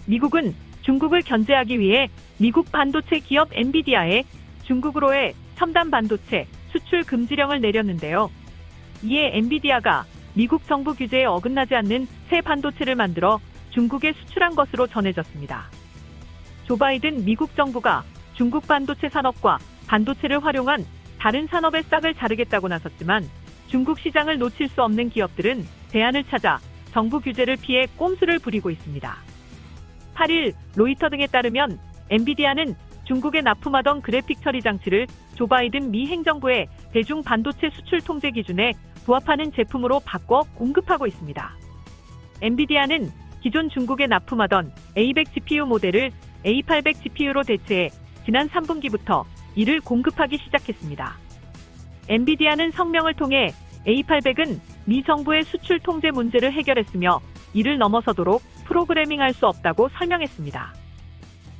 미국은 중국을 견제하기 위해 미국 반도체 기업 엔비디아에 중국으로의 첨단 반도체 수출 금지령을 내렸는데요. 이에 엔비디아가 미국 정부 규제에 어긋나지 않는 새 반도체를 만들어 중국에 수출한 것으로 전해졌습니다. 조 바이든 미국 정부가 중국 반도체 산업과 반도체를 활용한 다른 산업의 싹을 자르겠다고 나섰지만 중국 시장을 놓칠 수 없는 기업들은 대안을 찾아 정부 규제를 피해 꼼수를 부리고 있습니다. 8일 로이터 등에 따르면 엔비디아는 중국에 납품하던 그래픽 처리 장치를 조 바이든 미 행정부의 대중 반도체 수출 통제 기준에 부합하는 제품으로 바꿔 공급하고 있습니다. 엔비디아는 기존 중국에 납품하던 A100 GPU 모델을 A800 GPU로 대체해 지난 3분기부터 이를 공급하기 시작했습니다. 엔비디아는 성명을 통해 A800은 미 정부의 수출 통제 문제를 해결했으며 이를 넘어서도록 프로그래밍할 수 없다고 설명했습니다.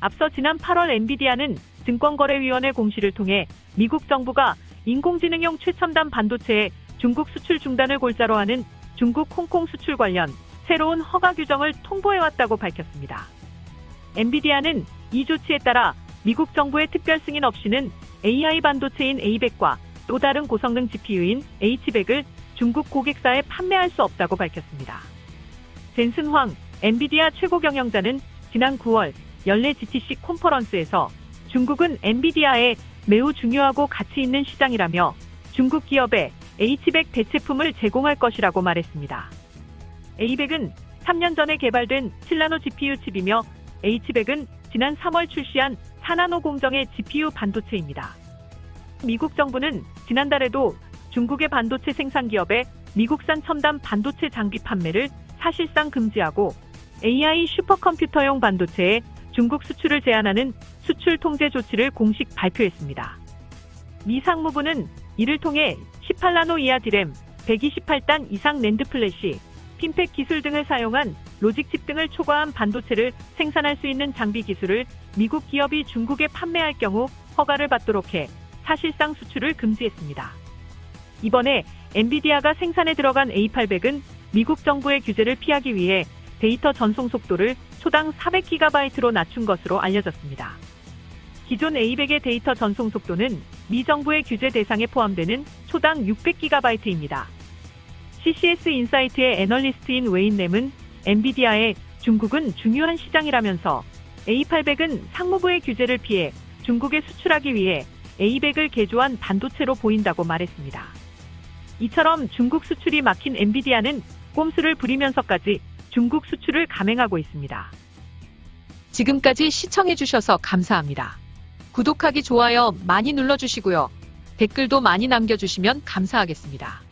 앞서 지난 8월 엔비디아는 증권거래위원회 공시를 통해 미국 정부가 인공지능용 최첨단 반도체의 중국 수출 중단을 골자로 하는 중국 홍콩 수출 관련 새로운 허가 규정을 통보해왔다고 밝혔습니다. 엔비디아는 이 조치에 따라 미국 정부의 특별 승인 없이는 AI 반도체인 A100과 또 다른 고성능 GPU인 H100을 중국 고객사에 판매할 수 없다고 밝혔습니다. 젠슨 황 엔비디아 최고 경영자는 지난 9월 연례 GTC 컨퍼런스에서 중국은 엔비디아에 매우 중요하고 가치 있는 시장이라며 중국 기업에 H100 대체품을 제공할 것이라고 말했습니다. A100은 3년 전에 개발된 7나노 GPU 칩이며 H100은 지난 3월 출시한 4나노 공정의 GPU 반도체입니다. 미국 정부는 지난달에도 중국의 반도체 생산 기업에 미국산 첨단 반도체 장비 판매를 사실상 금지하고 AI 슈퍼컴퓨터용 반도체의 중국 수출을 제한하는 수출 통제 조치를 공식 발표했습니다. 미 상무부는 이를 통해 18나노 이하 디램, 128단 이상 낸드 플래시, 핀팩 기술 등을 사용한 로직칩 등을 초과한 반도체를 생산할 수 있는 장비 기술을 미국 기업이 중국에 판매할 경우 허가를 받도록 해 사실상 수출을 금지했습니다. 이번에 엔비디아가 생산에 들어간 A800은 미국 정부의 규제를 피하기 위해 데이터 전송 속도를 초당 400GB로 낮춘 것으로 알려졌습니다. 기존 A100의 데이터 전송 속도는 미 정부의 규제 대상에 포함되는 초당 600GB입니다. CCS 인사이트의 애널리스트인 웨인 램은 엔비디아의 중국은 중요한 시장이라면서 A800은 상무부의 규제를 피해 중국에 수출하기 위해 A100을 개조한 반도체로 보인다고 말했습니다. 이처럼 중국 수출이 막힌 엔비디아는 꼼수를 부리면서까지 중국 수출을 감행하고 있습니다. 지금까지 시청해주셔서 감사합니다. 구독하기, 좋아요 많이 눌러주시고요. 댓글도 많이 남겨주시면 감사하겠습니다.